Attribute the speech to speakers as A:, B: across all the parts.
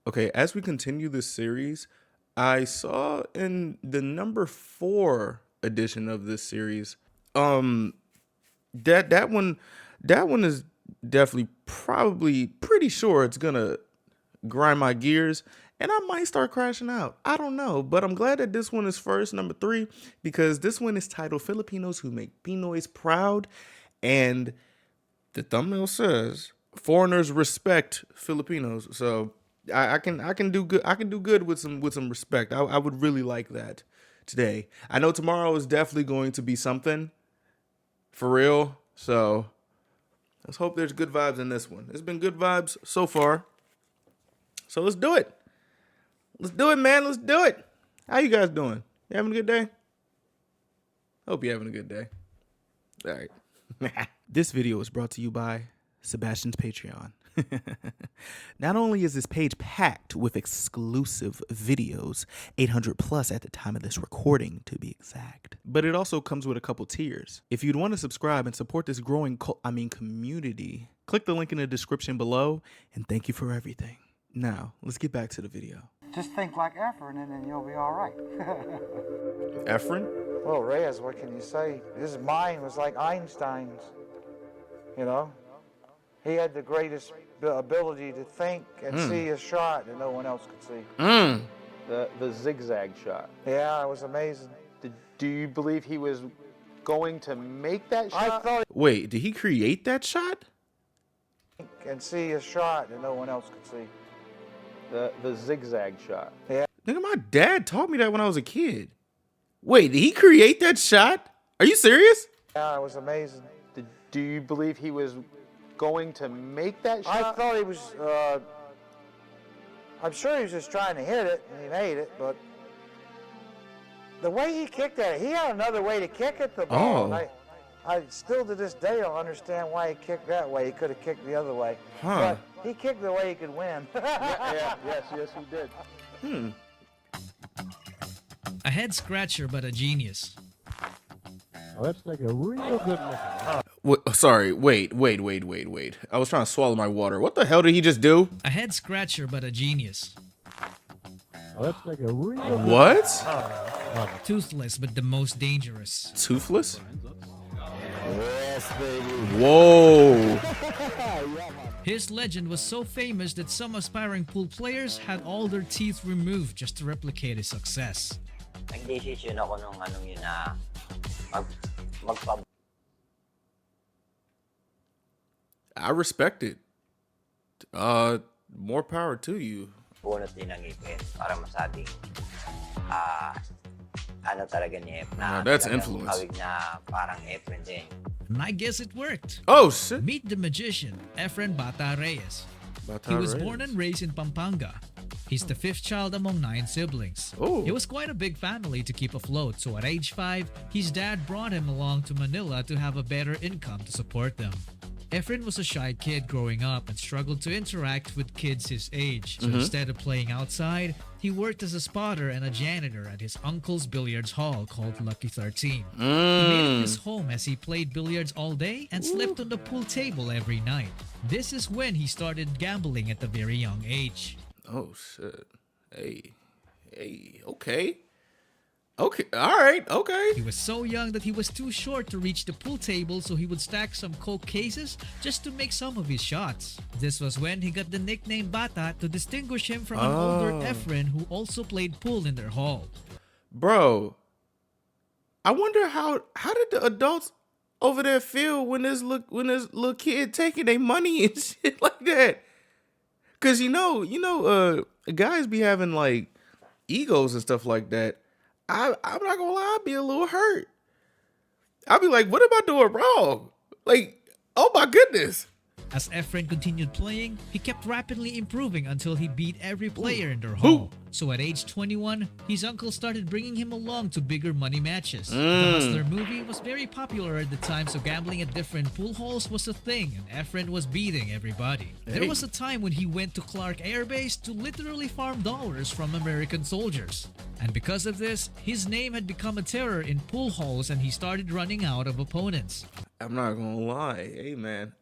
A: Okay, as we continue this series, I saw in the number 4 edition of this series, um, that one that one is definitely probably pretty sure it's gonna grind my gears and I might start crashing out. I don't know, but I'm glad that this one is first, number 3, because this one is titled Filipinos Who Make Pinoys Proud, and the thumbnail says foreigners respect Filipinos. So I can do good. I can do good with some respect. I would really like that today. I know tomorrow is definitely going to be something for real. So let's hope there's good vibes in this one. There's been good vibes so far. So let's do it. Let's do it, man. Let's do it. How you guys doing? You having a good day? Hope you're having a good day. All right. This video is brought to you by Sebastian's Patreon. Not only is this page packed with exclusive videos, 800 plus at the time of this recording to be exact, but it also comes with a couple tiers. If you'd want to subscribe and support this growing community, click the link in the description below, and thank you for everything. Now, let's get back to the video.
B: Just think like Efren and then you'll be all right.
A: Efren?
B: Well, Reyes, what can you say? His mind was like Einstein's, you know? He had the greatest ability to think and see a shot that no one else could see.
C: The zigzag shot.
B: Yeah, it was amazing.
C: Do you believe he was going to make that shot?
B: I thought
A: Wait, did he create that shot?
B: he could see a shot that no one else could see.
C: The zigzag shot.
B: Yeah.
A: Nigga, my dad taught me that when I was a kid. Wait, did he create that shot? Are you serious?
B: Yeah, it was amazing.
C: Do you believe he was going to make that shot?
B: I thought he was, I'm sure he was just trying to hit it, and he made it, but the way he kicked that, he had another way to kick it, the ball.
A: Oh.
B: And I still to this day don't understand why he kicked that way. He could have kicked the other way.
A: Huh.
B: But he kicked the way he could win.
C: Yes, he did.
D: A head scratcher, but a genius.
E: Oh, that's like a real good looking.
A: Sorry, wait. I was trying to swallow my water. What the hell did he just do?
D: A head scratcher, but a genius.
E: Oh, that's like a real
A: What?
D: Toothless, but the most dangerous.
A: Toothless? Whoa.
D: His legend was so famous that some aspiring pool players had all their teeth removed just to replicate his success.
F: Nag-decision ako nung anong yun na magpab...
A: I respect it. More power to you.
F: bunot din ng ngipin para masabing ano talaga ni Efren na
A: that's
F: talagang
A: influence.
F: Kawig na parang Efren din.
D: And I guess it worked.
A: Oh, shit.
D: Meet the magician, Efren Bata Reyes. He was born and raised in Pampanga. He's the 5th child among 9 siblings.
A: Oh.
D: It was quite a big family to keep afloat, so at age 5, his dad brought him along to Manila to have a better income to support them. Efren was a shy kid growing up and struggled to interact with kids his age, so instead of playing outside, he worked as a spotter and a janitor at his uncle's billiards hall called Lucky 13. He made it his home as he played billiards all day and slept on the pool table every night. This is when he started gambling at a very young age.
A: Oh, shit. Hey, okay. Okay, all right, okay.
D: He was so young that he was too short to reach the pool table, so he would stack some coke cases just to make some of his shots. This was when he got the nickname Bata to distinguish him from an older Efren who also played pool in their hall.
A: Bro, I wonder how did the adults over there feel when this little kid taking their money and shit like that? Cause guys be having like egos and stuff like that. I'm not gonna lie, I'd be a little hurt. I'd be like, what am I doing wrong? Like, oh my goodness.
D: As Efren continued playing, he kept rapidly improving until he beat every player in their hall. So at age 21, his uncle started bringing him along to bigger money matches. The Hustler movie was very popular at the time, so gambling at different pool halls was a thing, and Efren was beating everybody. There was a time when he went to Clark Air Base to literally farm dollars from American soldiers. And because of this, his name had become a terror in pool halls and he started running out of opponents.
A: I'm not gonna lie. Hey man,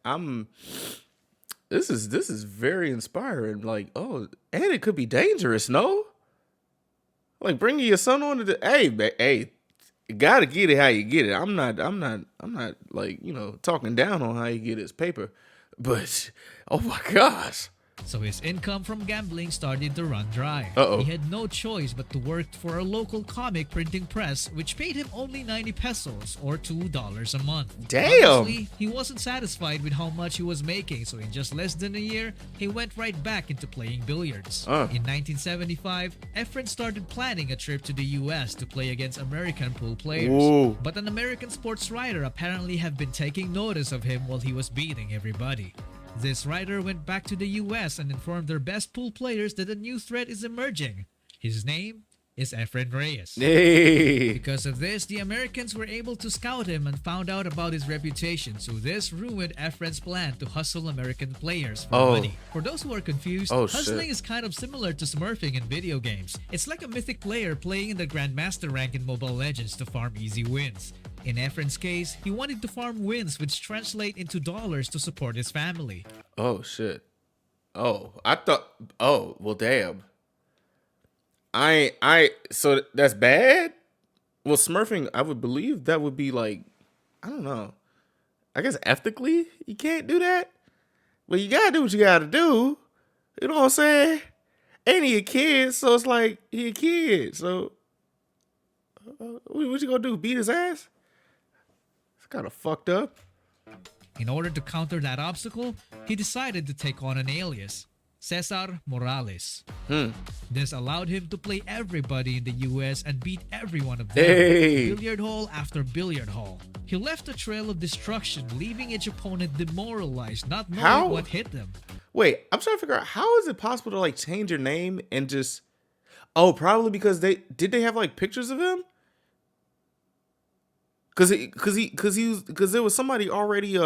A: This is very inspiring. Like, oh, and it could be dangerous, no? Like bringing your son on to the hey, you gotta get it how you get it. I'm not like, talking down on how you get his paper. But oh my gosh.
D: So his income from gambling started to run dry.
A: Uh-oh.
D: He had no choice but to work for a local comic printing press, which paid him only 90 pesos or $2 a month.
A: Damn!
D: Honestly, he wasn't satisfied with how much he was making, so in just less than a year, he went right back into playing billiards. In 1975, Efren started planning a trip to the US to play against American pool players.
A: Ooh.
D: But an American sports writer apparently had been taking notice of him while he was beating everybody. This writer went back to the US and informed their best pool players that a new threat is emerging. His name is Efren Reyes.
A: Hey.
D: Because of this, the Americans were able to scout him and found out about his reputation, so this ruined Efren's plan to hustle American players for money. For those who are confused, hustling is kind of similar to smurfing in video games. It's like a mythic player playing in the Grandmaster rank in Mobile Legends to farm easy wins. In Efren's case, he wanted to farm wins which translate into dollars to support his family.
A: Oh shit. Oh, I thought. Oh, well, damn. So that's bad. Well, smurfing, I would believe that would be like, I don't know. I guess ethically, you can't do that. Well, you gotta do what you gotta do. You know what I'm saying? And he a kid, so it's like he a kid. So what you gonna do? Beat his ass? It's kind of fucked up.
D: In order to counter that obstacle, he decided to take on an alias, Cesar Morales. This allowed him to play everybody in the US and beat every one of them. Billiard hall after billiard hall. He left a trail of destruction, leaving each opponent demoralized, not knowing what hit them.
A: Wait, I'm trying to figure out, how is it possible to like change your name and just... Oh, probably because they have like pictures of him? Cause there was somebody already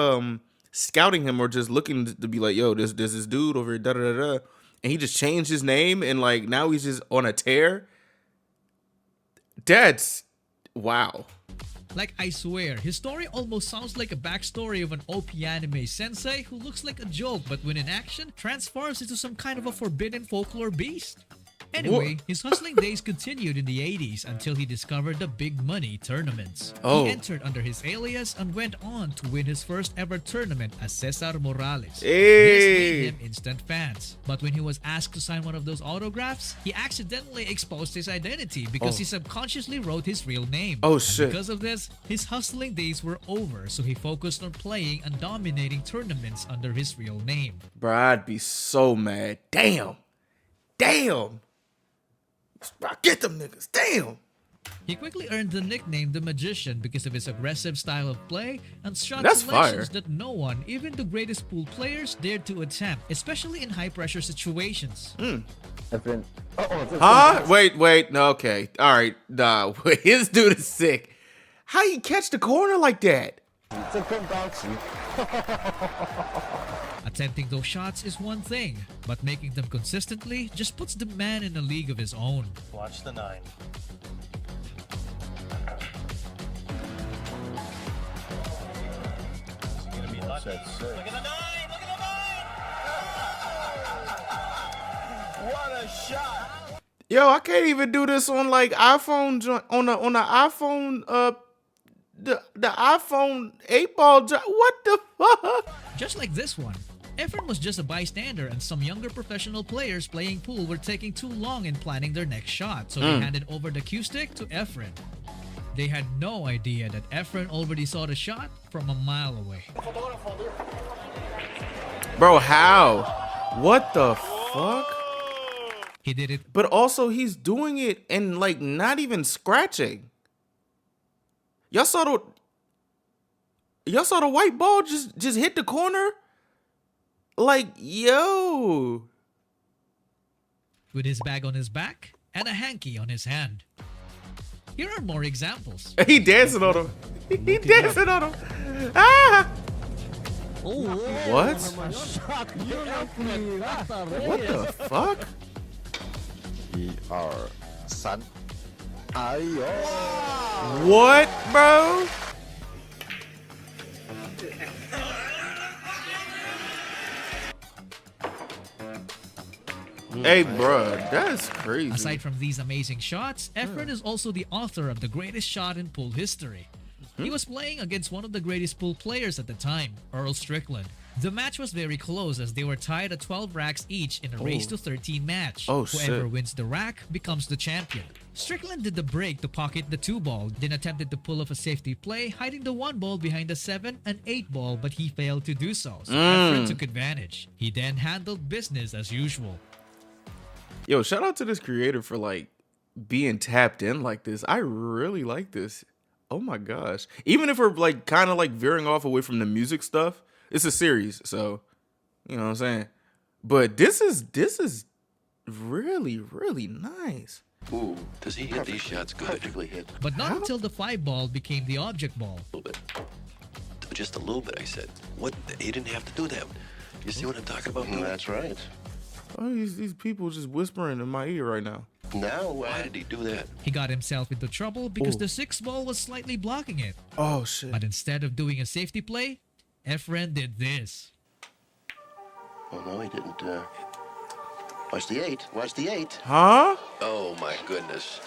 A: scouting him or just looking to be like, yo, there's this dude over here, da da da da, and he just changed his name and like now he's just on a tear. That's wow.
D: Like, I swear, his story almost sounds like a backstory of an OP anime sensei who looks like a joke but when in action, transforms into some kind of a forbidden folklore beast. Anyway, his hustling days continued in the 80s until he discovered the big money tournaments. He entered under his alias and went on to win his first ever tournament as Cesar Morales. This made him instant fans. But when he was asked to sign one of those autographs, he accidentally exposed his identity because he subconsciously wrote his real name.
A: Oh shit.
D: Because of this, his hustling days were over, so he focused on playing and dominating tournaments under his real name.
A: Bro, I'd be so mad. Damn. Get them niggas. Damn.
D: He quickly earned the nickname The Magician because of his aggressive style of play and shot
A: That's
D: selections
A: fire.
D: that no one, even the greatest pool players, dared to attempt, especially in high-pressure situations.
A: Huh? Wait. No, okay. All right. Nah, his dude is sick. How you catch the corner like that?
D: Attempting those shots is one thing, but making them consistently just puts the man in a league of his own.
G: Watch the 9. He's gonna be lucky. Look at the 9! Look at the 9! What a shot!
A: Yo, I can't even do this on like iPhone on the iPhone the iPhone 8-ball. What the fuck?
D: Just like this one. Efren was just a bystander and some younger professional players playing pool were taking too long in planning their next shot, so they handed over the cue stick to Efren. They had no idea that Efren already saw the shot from a mile away.
A: Bro, how? What the fuck?
D: He did it.
A: But also he's doing it and like not even scratching. Y'all saw the white ball just hit the corner? Like, yo.
D: With his bag on his back and a hanky on his hand. Here are more examples.
A: He dancing on him. He dancing on him. Ah! What? What the fuck?
E: Son.
A: What, bro? Hey, bruh, that's crazy.
D: Aside from these amazing shots, Efren is also the author of the greatest shot in pool history. He was playing against one of the greatest pool players at the time, Earl Strickland. The match was very close as they were tied at 12 racks each in a race to 13 match. Whoever wins the rack becomes the champion. Strickland did the break to pocket the 2 ball, then attempted to pull off a safety play, hiding the 1 ball behind the 7 and 8 ball, but he failed to do so. So Efren took advantage. He then handled business as usual.
A: Yo, shout out to this creator for like being tapped in like this. I really like this. Oh my gosh. Even if we're like kind of like veering off away from the music stuff, it's a series, so you know what I'm saying. But this is really, really nice.
H: Ooh, does he hit these shots good? Perfectly hit.
D: But not until the 5 ball became the object ball.
H: A little bit. Just a little bit, I said. What? He didn't have to do that. You see what I'm talking about?
G: That's right.
A: Oh, these people just whispering in my ear right now.
H: Now, why did he do that?
D: He got himself into trouble because the 6 ball was slightly blocking it.
A: Oh shit.
D: But instead of doing a safety play, Efren did this.
H: Oh, no, he didn't. Watch the 8. Watch the 8.
A: Huh?
H: Oh, my goodness.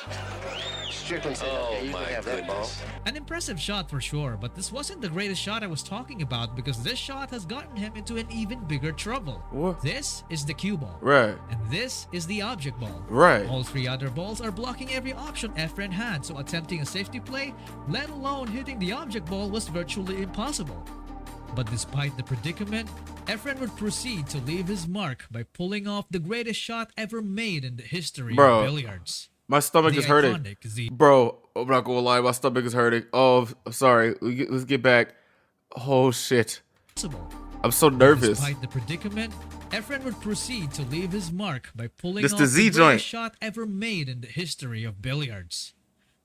G: Strickland said,
H: Oh,
G: okay, you
H: my
G: can have that ball.
H: goodness.
D: An impressive shot for sure, but this wasn't the greatest shot I was talking about because this shot has gotten him into an even bigger trouble.
A: What?
D: This is the cue ball.
A: Right.
D: And this is the object ball.
A: Right.
D: All 3 other balls are blocking every option Efren had, so attempting a safety play, let alone hitting the object ball, was virtually impossible. But despite the predicament, Efren would proceed to leave his mark by pulling off the greatest shot ever made in the history of billiards.
A: My stomach
D: The
A: is hurting.
D: iconic
A: Bro, I'm not gonna lie, my stomach is hurting. Oh, sorry. Let's get back. Oh shit. I'm so nervous.
D: Despite the predicament, Efren would proceed to leave his mark by pulling
A: This
D: off
A: the
D: the
A: Z
D: greatest
A: joint.
D: shot ever made in the history of billiards.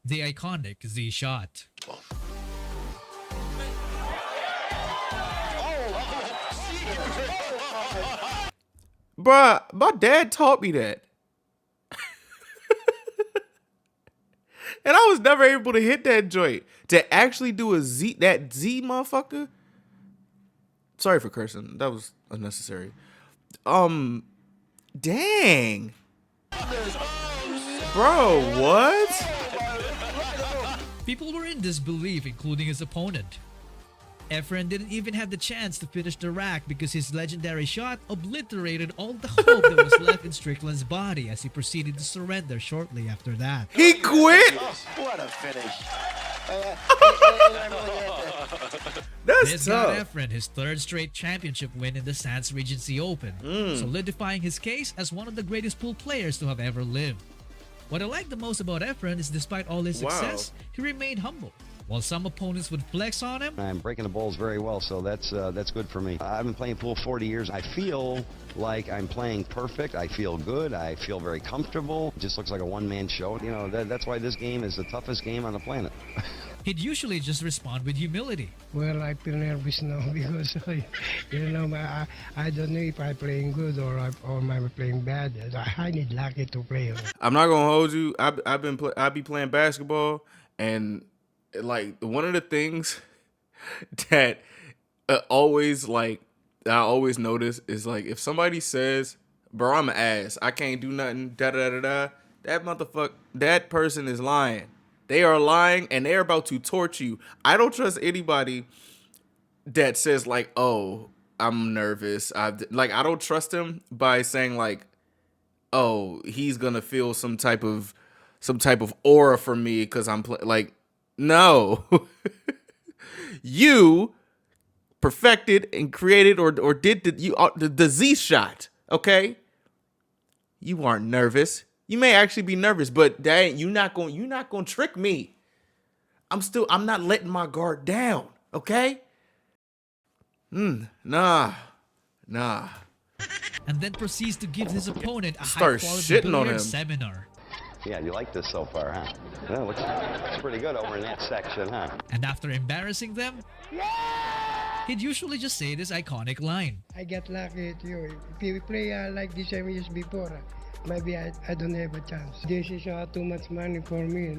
D: The iconic Z shot.
A: Bruh, my dad taught me that. And I was never able to hit that joint. To actually do that Z motherfucker. Sorry for cursing. That was unnecessary. Dang. Bro, what?
D: People were in disbelief, including his opponent. Efren didn't even have the chance to finish the rack because his legendary shot obliterated all the hope that was left in Strickland's body as he proceeded to surrender shortly after that.
A: He quit.
G: What a finish.
A: That's
D: This
A: tough.
D: got Efren his 3rd straight championship win in the Sands Regency Open, solidifying his case as one of the greatest pool players to have ever lived. What I like the most about Efren is despite all his success, he remained humble. While some opponents would flex on him,
I: I'm breaking the balls very well, so that's good for me. I've been playing pool 40 years. I feel like I'm playing perfect. I feel good. I feel very comfortable. It just looks like a one-man show. You know, that's why this game is the toughest game on the planet.
D: he'd usually just respond with humility.
J: Well, I feel nervous now because I don't know if I'm playing good or I'm playing bad. I need lucky to play.
A: I'm not gonna hold you. I be playing basketball, and like one of the things that always like I always notice is like if somebody says, "Bro, I'm an ass. I can't do nothing." Da da da da. That person is lying. They are lying, and they're about to torture you. I don't trust anybody that says like, "Oh, I'm nervous." I don't trust him by saying like, "Oh, he's gonna feel some type of aura from me because I'm like." No, you perfected and created or did the Z shot. Okay, you aren't nervous. You may actually be nervous, but that ain't, you're not gonna trick me. I'm not letting my guard down. Okay. Nah.
D: And then proceeds to give his opponent a
A: Start
D: high-quality
A: shitting on
D: billiard
A: him.
D: seminar.
I: Yeah, you like this so far, huh? Well, looks pretty good over in that section, huh?
D: And after embarrassing them, he'd usually just say this iconic line.
J: I get lucky to you. If you play like this 7 years before, maybe I don't have a chance. This is too much money for me,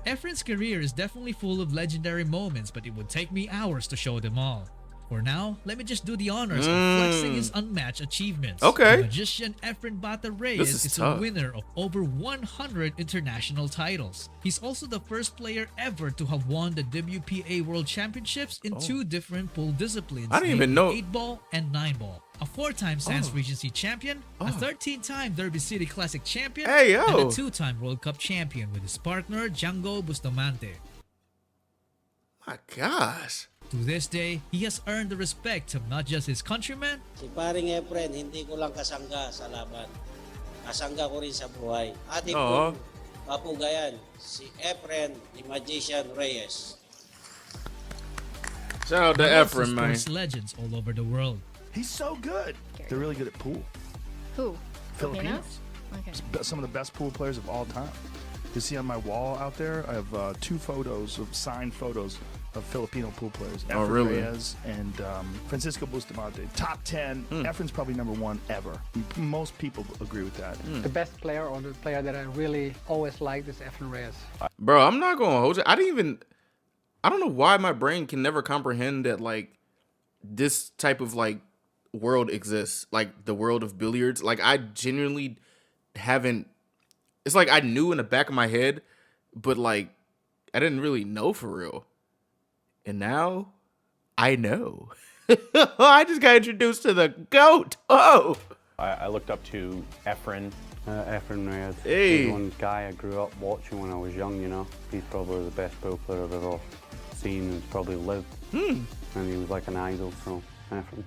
D: Efren's career is definitely full of legendary moments, but it would take me hours to show them all. For now, let me just do the honors of flexing his unmatched achievements.
A: Okay.
D: The magician Efren Bata Reyes is a
A: tough.
D: winner of over 100 international titles. He's also the first player ever to have won the WPA World Championships in 2 different pool disciplines.
A: I didn't even
D: namely
A: know.
D: 8-ball and 9-ball. A 4-time Sands Regency champion, a 13-time Derby City Classic champion,
A: Hey, yo.
D: and a 2-time World Cup champion with his partner Django Bustamante.
A: My gosh.
D: To this day, he has earned the respect of not just his countrymen,
K: Si paring Efren, hindi ko lang kasangga sa laban. Kasangga ko rin sa buhay. Ating
A: Oo.
K: pong papugayan, si Efren, the Magician Reyes.
A: Shout out to
D: but also
A: Efren, man.
D: sports legends all over the world.
G: He's so good. They're really good at pool.
L: Who?
G: Filipinos.
L: Okay.
G: Some of the best pool players of all time. You see on my wall out there, I have 2 photos of signed photos of Filipino pool players.
A: Oh,
G: Efren
A: really?
G: Reyes and Francisco Bustamante. Top 10. Efren's probably number 1 ever. Most people agree with that.
J: The best player or the player that I really always liked is Efren Reyes.
A: Bro, I'm not gonna hold you. I don't know why my brain can never comprehend that like this type of like world exists. Like the world of billiards. Like I genuinely haven't. It's like I knew in the back of my head, but like I didn't really know for real. And now I know. I just got introduced to the GOAT. Oh.
M: I looked up to Efren.
N: Efren Reyes.
A: Hey.
N: He's one guy I grew up watching when I was young, you know. He's probably the best pool player I've ever seen and probably lived. And he was like an idol, so Efren.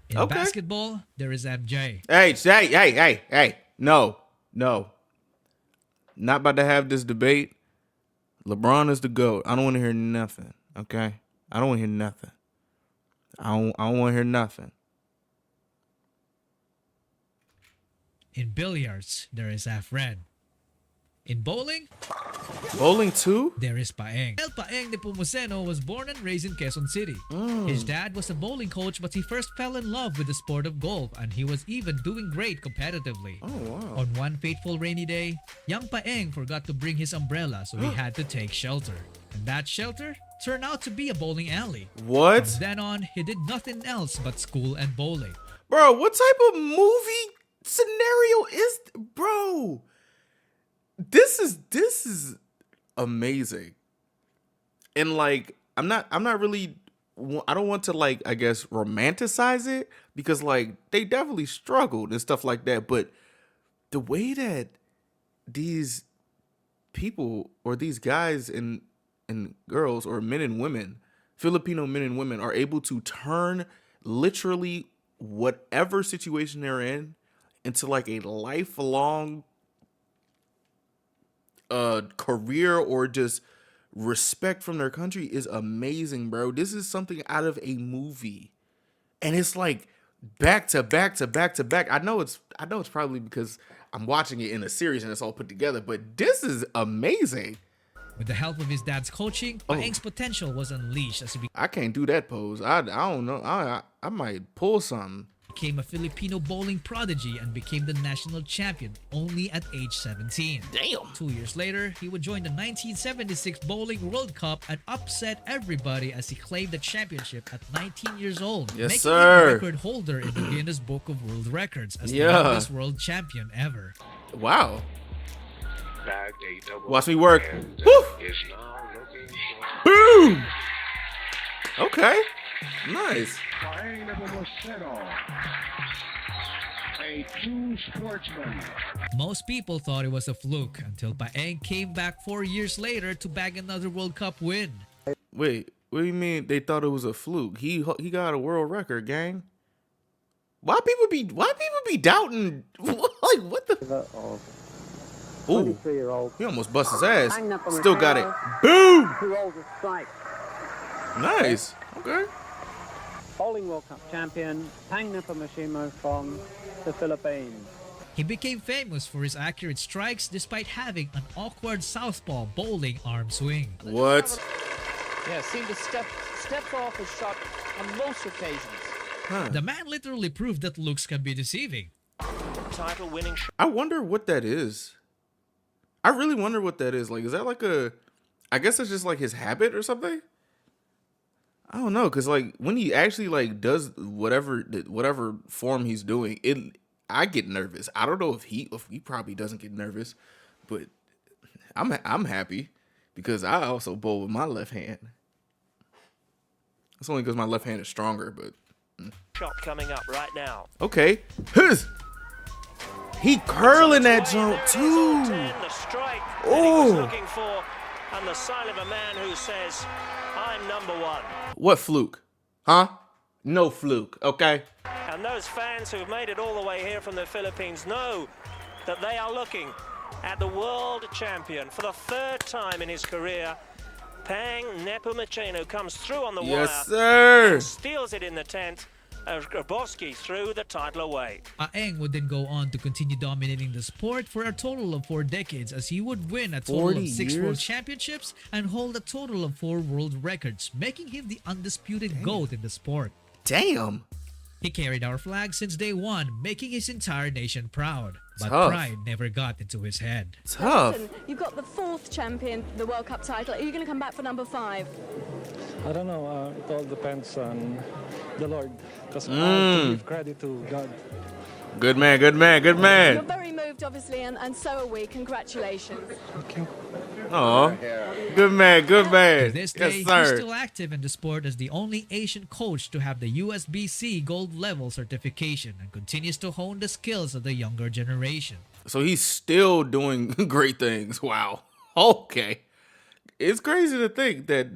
D: In basketball, there is MJ.
A: Hey. No. Not about to have this debate. LeBron is the GOAT. I don't want to hear nothing, okay? I don't want to hear nothing. I don't want to hear nothing.
D: In billiards, there is Efren. In bowling,
A: Bowling too?
D: there is Paeng. El Paeng de Pumuseno was born and raised in Quezon City. His dad was a bowling coach, but he first fell in love with the sport of golf, and he was even doing great competitively.
A: Oh, wow.
D: On one fateful rainy day, young Paeng forgot to bring his umbrella, so he had to take shelter. And that shelter turned out to be a bowling alley.
A: What?
D: From then on, he did nothing else but school and bowling.
A: Bro, what type of movie scenario is bro? This is amazing. And like I'm not really I don't want to like I guess romanticize it because like they definitely struggled and stuff like that, but the way that these people or these guys and girls or men and women, Filipino men and women are able to turn literally whatever situation they're in into like a lifelong career or just respect from their country is amazing, bro. This is something out of a movie. And it's like back to back to back to back. I know it's probably because I'm watching it in a series and it's all put together, but this is amazing.
D: With the help of his dad's coaching, Paeng's potential was unleashed as he
A: I can't do that pose. I don't know. I might pull something.
D: became a Filipino bowling prodigy and became the national champion only at age 17.
A: Damn.
D: 2 years later, he would join the 1976 Bowling World Cup and upset everybody as he claimed the championship at 19 years old,
A: Yes,
D: making
A: sir.
D: him a record holder in the Guinness Book of World Records as the youngest world champion ever.
A: Wow. Watch me work. Woo! Boom! Okay. Nice.
E: A true sportsman.
D: Most people thought it was a fluke until Paeng came back 4 years later to bag another World Cup win.
A: Wait, what do you mean they thought it was a fluke? He got a world record, gang. Why people be doubting? Like what the? Ooh, he almost bust his ass. Still got it. Boom! Nice. Okay.
O: Bowling World Cup champion, Paeng Nepomuceno from the Philippines.
D: He became famous for his accurate strikes despite having an awkward southpaw bowling arm swing.
A: What?
P: Yeah, seemed to step off his shot on most occasions.
D: The man literally proved that looks can be deceiving.
P: Title-winning shot.
A: I wonder what that is. I really wonder what that is. Like, is that like a? I guess it's just like his habit or something. I don't know, cause like when he actually like does whatever form he's doing, I get nervous. I don't know if he probably doesn't get nervous, but I'm happy because I also bowl with my left hand. It's only because my left hand is stronger, but
L: Shot coming up right now.
A: okay. He curling that jump too.
L: The strike that he was
A: Oh,
L: looking for, and the sign of a man who says, "I'm number one."
A: what fluke? Huh? No fluke. Okay.
L: And those fans who've made it all the way here from the Philippines know that they are looking at the world champion for the third time in his career. Pang Nepomuceno comes through on the wire.
A: Yes, sir.
L: And steals it in the tent. Grabowski threw the title away.
D: Aeng would then go on to continue dominating the sport for a total of 4 decades, as he would win a total
A: 40
D: of 6
A: years?
D: world championships and hold a total of 4 world records, making him the undisputed GOAT in the sport.
A: Damn.
D: He carried our flag since day one, making his entire nation proud. But
A: Tough.
D: pride never got into his head.
A: Tough.
Q: You've got the 4th champion, the World Cup title. Are you going to come back for number 5?
R: I don't know. It all depends on the Lord. Because I have to give credit to God.
A: Good man. Good man. Good
Q: You're
A: man.
Q: very moved, obviously, and so are we. Congratulations.
A: Aw. Good man. Good
D: To
A: man.
D: this
A: Yes,
D: day, he's
A: sir.
D: still active in the sport as the only Asian coach to have the USBC gold level certification and continues to hone the skills of the younger generation.
A: So he's still doing great things. Wow. Okay. It's crazy to think that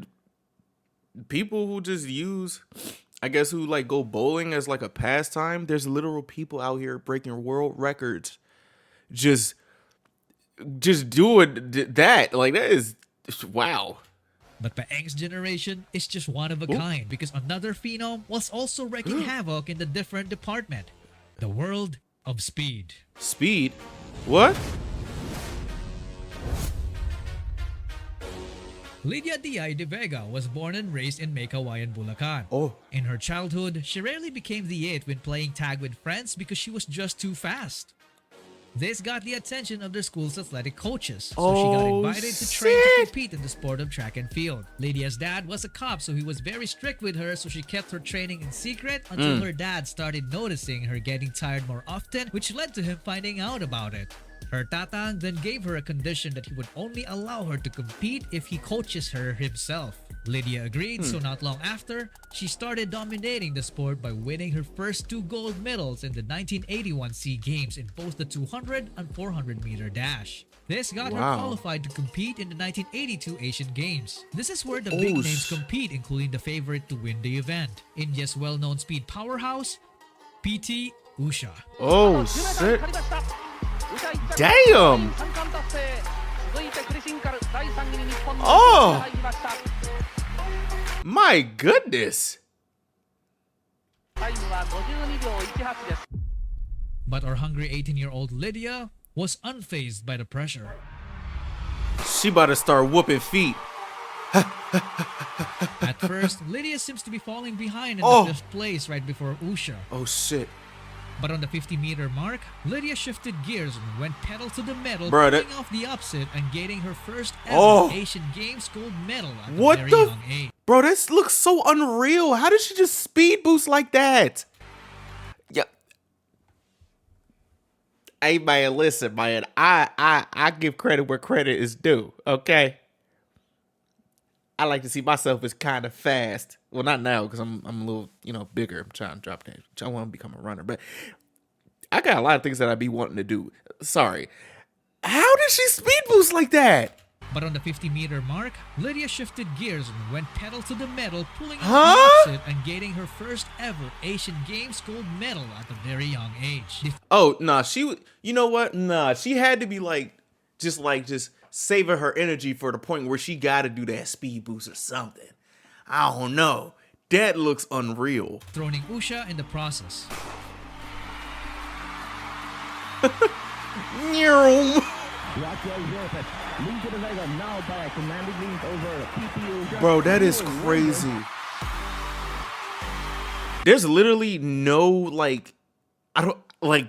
A: people who just use, I guess, who like go bowling as like a pastime, there's literal people out here breaking world records. Just doing that. Like, that is, wow.
D: But Paeng's generation is just one of a kind, because another phenom was also wreaking havoc in the different department, the world of speed.
A: Speed? What?
D: Lydia Diay de Vega was born and raised in Maykawayan, Bulacan.
A: Oh.
D: In her childhood, she rarely became the it when playing tag with friends because she was just too fast. This got the attention of their school's athletic coaches, so she got invited to train to compete in the sport of track and field. Lydia's dad was a cop, so he was very strict with her, so she kept her training in secret until her dad started noticing her getting tired more often, which led to him finding out about it. Her tatang then gave her a condition that he would only allow her to compete if he coaches her himself. Lydia agreed, so not long after, she started dominating the sport by winning her first 2 gold medals in the 1981 SEA Games in both the 200 and 400 meter dash. This got her qualified to compete in the 1982 Asian Games. This is where the big names compete, including the favorite to win the event, India's well-known speed powerhouse, PT Usha.
A: Oh, shit. Damn. Oh. My goodness.
D: But our hungry 18-year-old Lydia was unfazed by the pressure.
A: She about to start whooping feet.
D: At first, Lydia seems to be falling behind in the 5th place right before Usha.
A: Oh, shit.
D: But on the 50-meter mark, Lydia shifted gears and went pedal to the metal,
A: Bruh,
D: pulling off the upset and getting her first ever Asian Games gold medal at a very young age.
A: Bro, this looks so unreal. How did she just speed boost like that? Yeah. Hey, man, listen, man. I give credit where credit is due, okay? I like to see myself as kind of fast. Well, not now, because I'm a little, bigger. I'm trying to drop that. I want to become a runner. But I got a lot of things that I be wanting to do. Sorry. How did she speed boost like that?
D: But on the 50-meter mark, Lydia shifted gears and went pedal to the metal, pulling off the upset and getting her first ever Asian Games gold medal at a very young age.
A: Oh, nah, you know what? Nah, she had to be just saving her energy for the point where she got to do that speed boost or something. I don't know. That looks unreal.
D: Throning Usha in the process.
A: Bro, that is crazy. There's literally no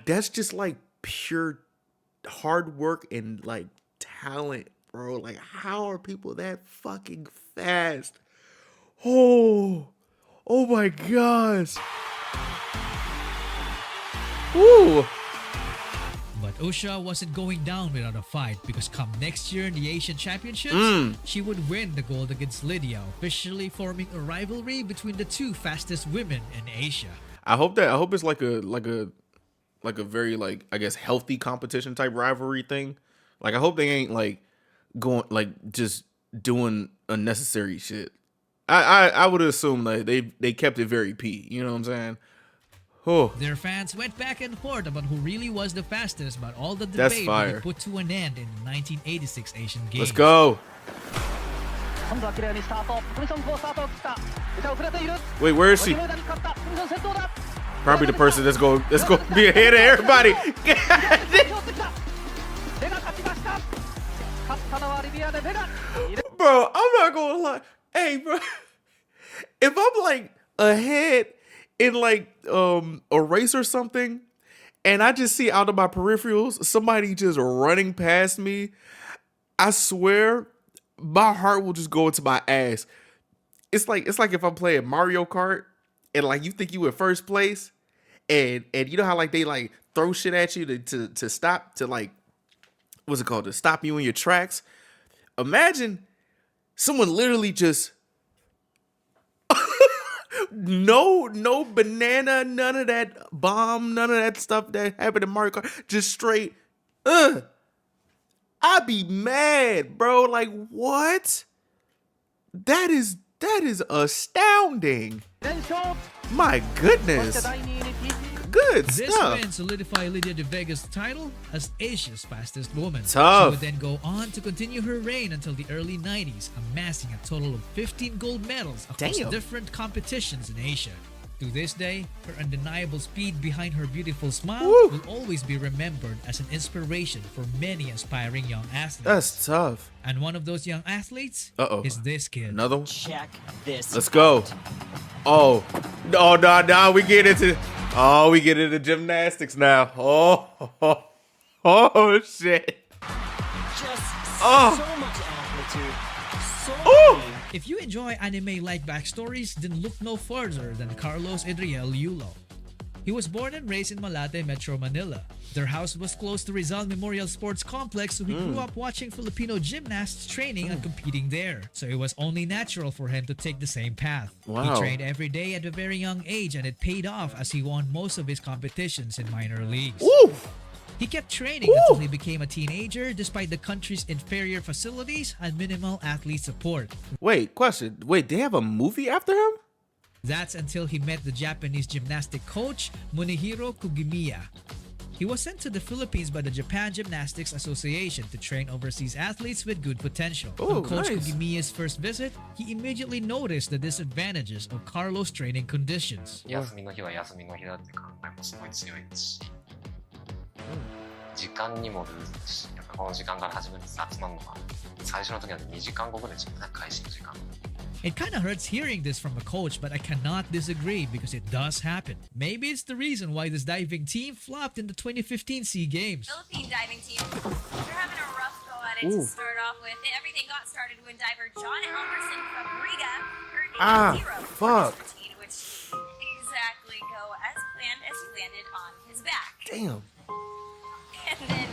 A: that's just pure hard work and talent, bro. Like, how are people that fucking fast? Oh, Oh my gosh. Woo.
D: But Usha wasn't going down without a fight because come next year in the Asian Championships, she would win the gold against Lydia, officially forming a rivalry between the two fastest women in Asia.
A: I hope it's like a very like I guess healthy competition type rivalry thing. Like I hope they ain't like going like just doing unnecessary shit. I would assume that they kept it very P. You know what I'm saying? Oh.
D: Their fans went back and forth about who really was the fastest, but all the
A: That's
D: debate
A: fire.
D: really put to an end in the 1986 Asian Games.
A: Let's go. Wait, where is she? Probably the person that's going to be ahead of everybody. Bro, I'm not gonna lie. Hey, bro, if I'm like ahead in like a race or something, and I just see out of my peripherals somebody just running past me, I swear my heart will just go into my ass. It's like if I'm playing Mario Kart and like you think you in first place, and you know how like they like throw shit at you to stop, to like what's it called, to stop you in your tracks. Imagine someone literally just no banana, none of that bomb, none of that stuff that happened in Mario Kart. Just straight, I'd be mad, bro. Like what? That is astounding. My goodness. Good
D: This
A: stuff.
D: win solidified Lydia De Vega's title as Asia's fastest woman.
A: Tough.
D: She would then go on to continue her reign until the early 90s, amassing a total of 15 gold medals across different competitions in Asia. To this day, her undeniable speed behind her beautiful smile will always be remembered as an inspiration for many aspiring young athletes.
A: That's tough.
D: And one of those young athletes is this kid.
A: Another one?
D: Check this.
A: Let's go. Oh, no, we get into gymnastics now. Oh, shit.
P: Just
A: Oh.
P: so much amplitude. So
A: Oh.
D: If you enjoy anime-like backstories, then look no further than Carlos Adriel Yulo. He was born and raised in Malate, Metro Manila. Their house was close to Rizal Memorial Sports Complex, so he grew up watching Filipino gymnasts training and competing there. So it was only natural for him to take the same path.
A: Wow.
D: He trained every day at a very young age, and it paid off as he won most of his competitions in minor leagues.
A: Ooh.
D: He kept training until he became a teenager despite the country's inferior facilities and minimal athlete support.
A: Wait, question. Wait, they have a movie after him?
D: That's until he met the Japanese gymnastic coach Munehiro Kugimiya. He was sent to the Philippines by the Japan Gymnastics Association to train overseas athletes with good potential.
A: Oh,
D: On Coach
A: nice.
D: Kugimiya's first visit, he immediately noticed the disadvantages of Carlos' training conditions.
S: 休みの日は休みの日だって考えもすごい強いですし、時間にもルーズだし、やっぱこの時間から始めるんです。集まるのが最初の時は2時間後ぐらいじゃない、開始の時間。
D: It kinda hurts hearing this from a coach, but I cannot disagree because it does happen. Maybe it's the reason why this diving team flopped in the 2015 SEA Games.
T: Philippine diving team, they're having a rough go at it to start off with. Everything got started when diver John Helmerson from Riga earned a zero for his routine, which exactly go as planned as he landed on his back.
A: Damn.
T: And then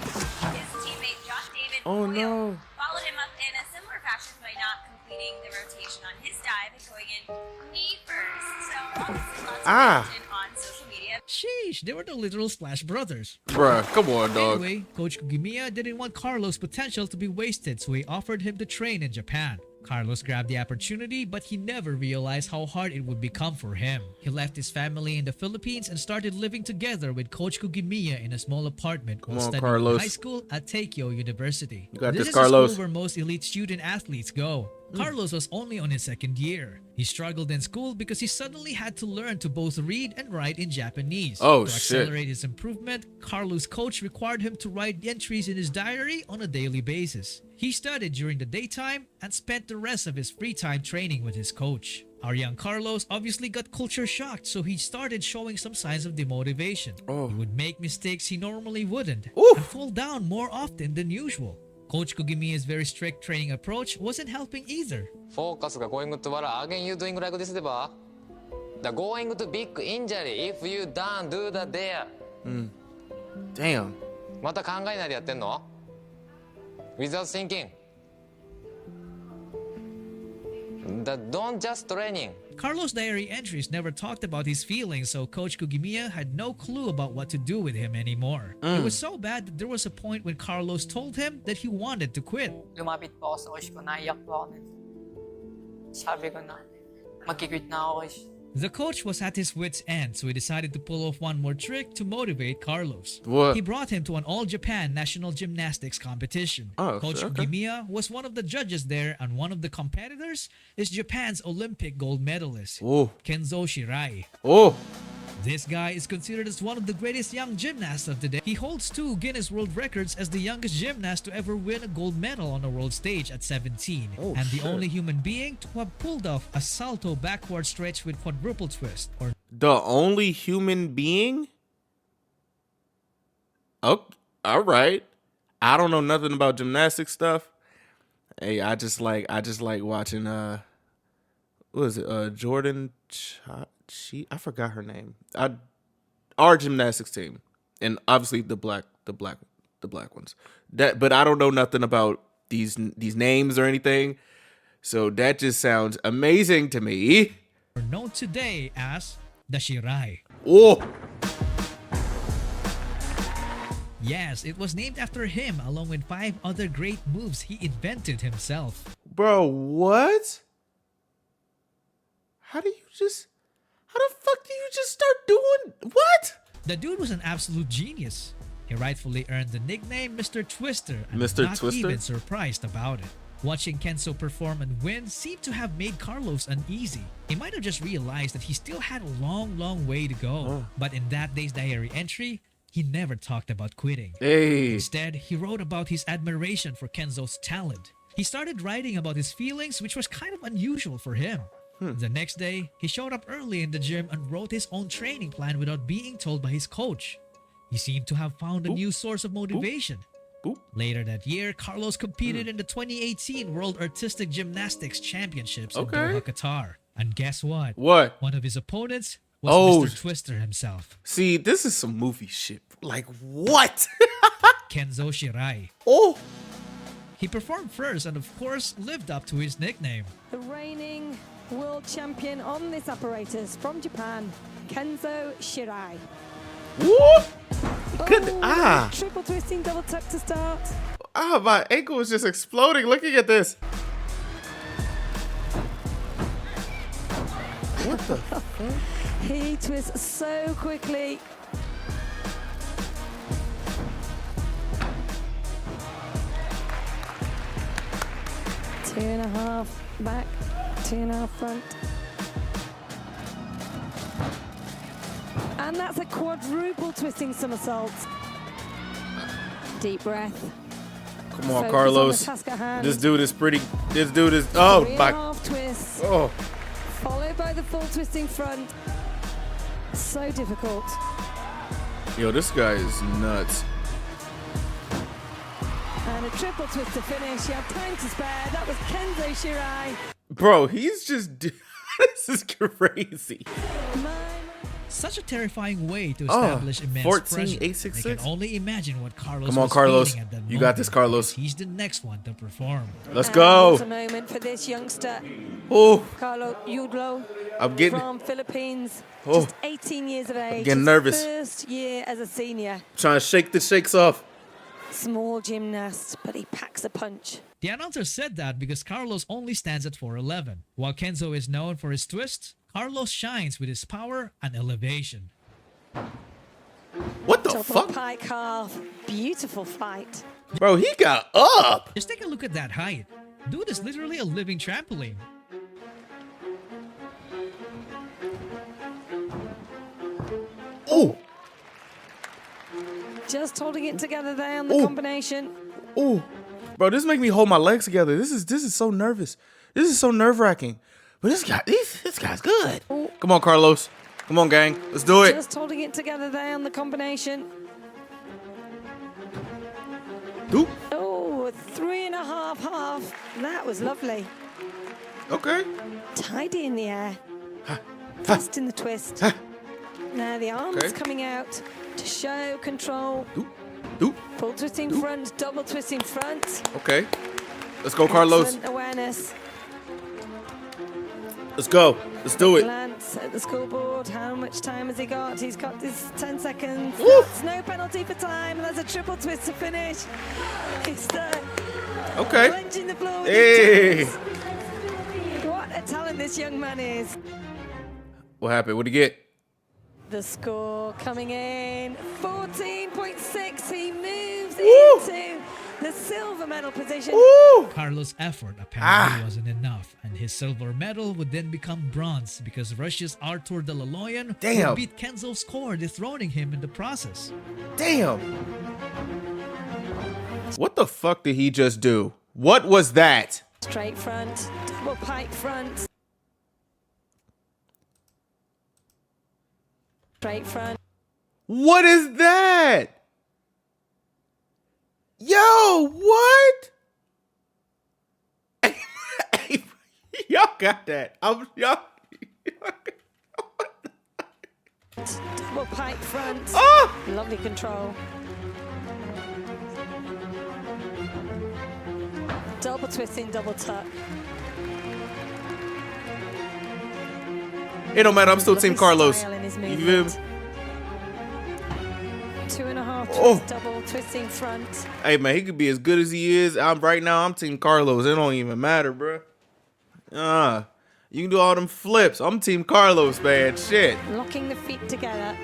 T: his teammate John David
A: Oh,
T: Boyle
A: no.
T: followed him up in a similar fashion by not completing the rotation on his dive and going in knee first. So obviously lots of attention on social media.
D: Sheesh, they were the literal Splash Brothers.
A: Bruh, come on, dog.
D: Anyway, Coach Kugimiya didn't want Carlos' potential to be wasted, so he offered him to train in Japan. Carlos grabbed the opportunity, but he never realized how hard it would become for him. He left his family in the Philippines and started living together with Coach Kugimiya in a small apartment while studying
A: Carlos.
D: high school at Takeo University.
A: You got
D: This
A: this,
D: is
A: Carlos.
D: a school where most elite student athletes go. Carlos was only on his second year. He struggled in school because he suddenly had to learn to both read and write in Japanese.
A: Oh,
D: to
A: shit.
D: accelerate his improvement, Carlos' coach required him to write entries in his diary on a daily basis. He studied during the daytime and spent the rest of his free time training with his coach. Our young Carlos obviously got culture shocked, so he started showing some signs of demotivation. He would make mistakes he normally wouldn't and fall down more often than usual. Coach Kugimiya's very strict training approach wasn't helping either.
S: フォーカスが going to 笑 again you doing like this でば The going to big injury if you don't do that there.
A: Damn.
S: また考えないでやってんの Without thinking. Don't just training.
D: Carlos' diary entries never talked about his feelings, so Coach Kugimiya had no clue about what to do with him anymore. It was so bad that there was a point when Carlos told him that he wanted to quit.
U: Lumapit po ako sa coach ko, naiyak po ako. Sabi ko na, magkikwit na ako coach.
D: The coach was at his wit's end, so he decided to pull off one more trick to motivate Carlos.
A: What?
D: He brought him to an all-Japan national gymnastics competition. Coach Kugimiya was one of the judges there, and one of the competitors is Japan's Olympic gold medalist, Kenzo Shirai. This guy is considered as one of the greatest young gymnasts of today. He holds 2 Guinness World Records as the youngest gymnast to ever win a gold medal on a world stage at 17, and the only human being to have pulled off a salto backward stretch with quadruple twist.
A: The only human being? Oh, all right. I don't know nothing about gymnastics stuff. Hey, I just like watching what is it? Jordan I forgot her name. Our gymnastics team, and obviously the black ones. But I don't know nothing about these names or anything. So that just sounds amazing to me.
D: Known today as the Shirai. Yes, it was named after him, along with 5 other great moves he invented himself.
A: Bro, what? How the fuck do you just start doing what?
D: The dude was an absolute genius. He rightfully earned the nickname Mr. Twister, and
A: Mr.
D: not
A: Twister?
D: even surprised about it. Watching Kenzo perform and win seemed to have made Carlos uneasy. He might have just realized that he still had a long way to go. But in that day's diary entry, he never talked about quitting. Instead, he wrote about his admiration for Kenzo's talent. He started writing about his feelings, which was kind of unusual for him. The next day, he showed up early in the gym and wrote his own training plan without being told by his coach. He seemed to have found a new source of motivation. Later that year, Carlos competed in the 2018 World Artistic Gymnastics Championships in Doha, Qatar. And guess what?
A: What?
D: One of his opponents was Mr. Twister himself.
A: See, this is some movie shit. Like what?
D: Kenzo Shirai. He performed first and of course lived up to his nickname.
Q: The reigning world champion on this apparatus from Japan, Kenzo Shirai. Triple twisting double tuck to start.
A: My ankle was just exploding looking at this. What the fuck?
Q: He twists so quickly. Two and a half back, 2.5 front. And that's a quadruple twisting somersault. Deep breath.
A: Come on, Carlos. This dude is pretty. This dude is. Oh, my.
Q: 3.5 twists.
A: Oh.
Q: Followed by the full twisting front. So difficult.
A: Yo, this guy is nuts.
Q: And a triple twist to finish. You have time to spare. That was Kenzo Shirai.
A: Bro, he's just. This is crazy.
D: Such a terrifying way to establish immense
A: 14,866.
D: pressure. I can only imagine what Carlos
A: Come on,
D: was
A: Carlos.
D: feeling at that
A: You got this,
D: moment,
A: Carlos.
D: because he's the next one to perform.
A: Let's go.
Q: What a moment for this youngster. Carlo Yudlo
A: I'm getting
Q: from Philippines. Just 18 years of age.
A: getting
Q: His
A: nervous.
Q: First year as a senior.
A: Trying to shake the shakes off.
Q: Small gymnast, but he packs a punch.
D: The announcer said that because Carlos only stands at 4'11". While Kenzo is known for his twists, Carlos shines with his power and elevation.
A: What the
Q: Double
A: fuck?
Q: pike half. Beautiful fight.
A: Bro, he got up.
D: Just take a look at that height. Dude is literally a living trampoline.
A: Oh.
Q: Just holding it together there on the combination.
A: Oh. Bro, this make me hold my legs together. This is so nervous. This is so nerve-wracking. But this guy's good. Come on, Carlos. Come on, gang. Let's do it.
Q: Just holding it together there on the combination.
A: Oop.
Q: Oh, 3.5 half. That was lovely.
A: Okay.
Q: Tidy in the air. Fast in the twist. Now the arms coming out to show control. Full twisting front, double twisting front.
A: Okay. Let's go, Carlos.
Q: Excellent awareness.
A: Let's go. Let's do it.
Q: Glance at the scoreboard. How much time has he got? He's got this 10 seconds. That's no penalty for time. There's a triple twist to finish. It's there.
A: Okay.
Q: Clenching the floor with
A: Hey.
Q: his toes. What a talent this young man is.
A: What happened? What'd he get?
Q: The score coming in 14.6. He moves into the silver medal position.
D: Carlos' effort apparently wasn't enough, and his silver medal would then become bronze because Russia's Artur de Laloyan would beat Kenzo's score, dethroning him in the process.
A: Damn. What the fuck did he just do? What was that?
Q: Straight front, double pike front. Straight front.
A: What is that? Yo, what? Y'all got that. Y'all.
Q: Double pike front. Lovely control. Double twisting, double tuck.
A: It don't matter. I'm still Team Carlos.
Q: Style in his
A: You feel me?
Q: 2.5 twist, double twisting front.
A: Hey man, he could be as good as he is. Right now. I'm Team Carlos. It don't even matter, bro. You can do all them flips. I'm Team Carlos, man. Shit.
Q: Locking the feet together.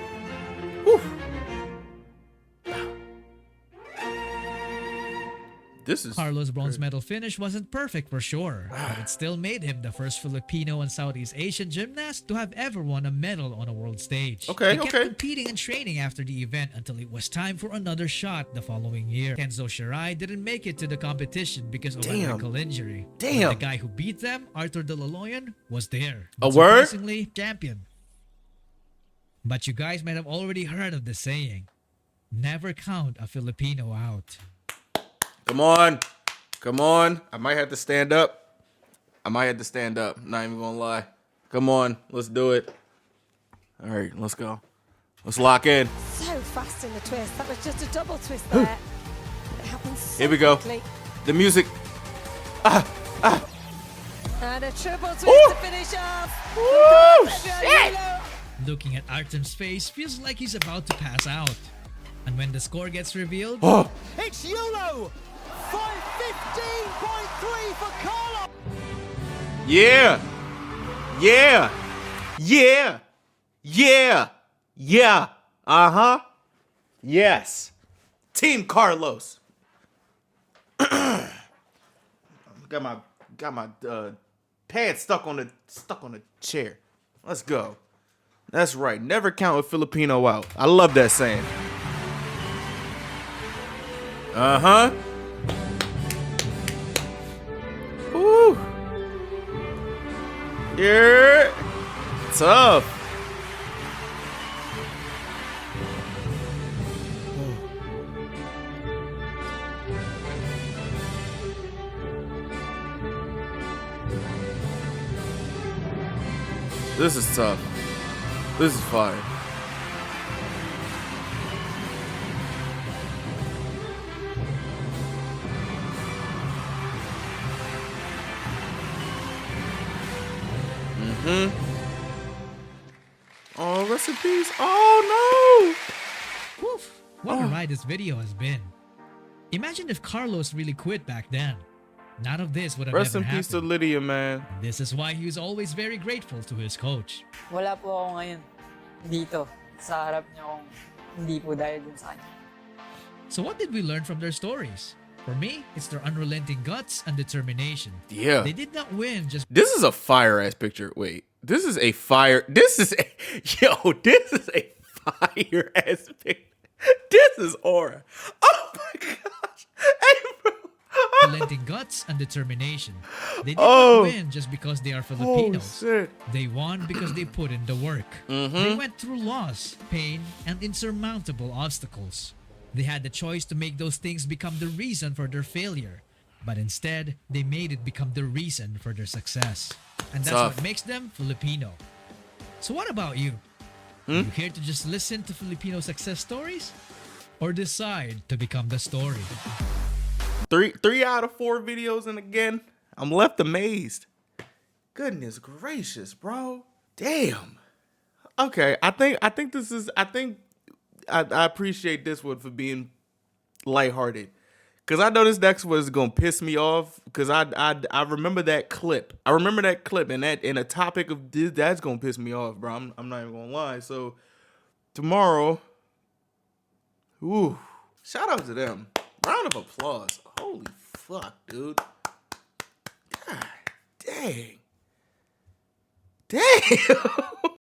A: This is
D: Carlos' bronze medal finish wasn't perfect for sure, but it still made him the first Filipino and Southeast Asian gymnast to have ever won a medal on a world stage.
A: Okay,
D: he kept competing and training after the event until it was time for another shot the following year. Kenzo Shirai didn't make it to the competition because of an ankle injury.
A: Damn.
D: But the guy who beat them, Artur de Laloyan, was there.
A: A word?
D: Surprisingly, champion. But you guys might have already heard of the saying, never count a Filipino out.
A: Come on. Come on. I might have to stand up. Not even gonna lie. Come on. Let's do it. All right, let's go. Let's lock in.
Q: So fast in the twist. That was just a double twist there. It happens so
A: Here we go.
Q: quickly.
A: The music.
Q: And a triple twist to finish off.
A: Shit.
D: Looking at Artem's face feels like he's about to pass out. And when the score gets revealed,
B: It's YOLO! 515.3 for Carlo!
A: Yeah. Yeah. Yeah. Yeah. Yeah. Uh-huh. Yes. Team Carlos. got my pants stuck on the chair. Let's go. That's right. Never count a Filipino out. I love that saying. Uh-huh. Woo. Yeah. Tough. This is tough. This is fire. Oh, rest in peace. Oh, no.
D: Woof. What a ride this video has been. Imagine if Carlos really quit back then. None of this would have
A: Rest
D: ever
A: in
D: happened.
A: peace to Lydia, man.
D: This is why he was always very grateful to his coach.
U: Wala po ako ngayon dito sa harap niyo kung hindi po dahil din sa kanya.
D: So what did we learn from their stories? For me, it's their unrelenting guts and determination.
A: Yeah.
D: They did not win just...
A: This is a fire-ass picture. Wait. This is a fire... This is a... Yo, this is a fire-ass picture. This is aura. Oh, my gosh. Hey, bro.
D: Unrelenting guts and determination. They did not win just because they are Filipinos. They won because they put in the work. They went through loss, pain, and insurmountable obstacles. They had the choice to make those things become the reason for their failure. But instead, they made it become the reason for their success. And that's
A: Tough.
D: what makes them Filipino. So what about you? Are you here to just listen to Filipino success stories? Or decide to become the story?
A: Three out of 4 videos, and again, I'm left amazed. Goodness gracious, bro. Damn. Okay, I think I appreciate this one for being lighthearted. Cause I know this next one is gonna piss me off. Cause I remember that clip. And a topic of this that's gonna piss me off, bro. I'm not even gonna lie. So tomorrow, shout out to them. Round of applause. Holy fuck, dude. God dang. Damn.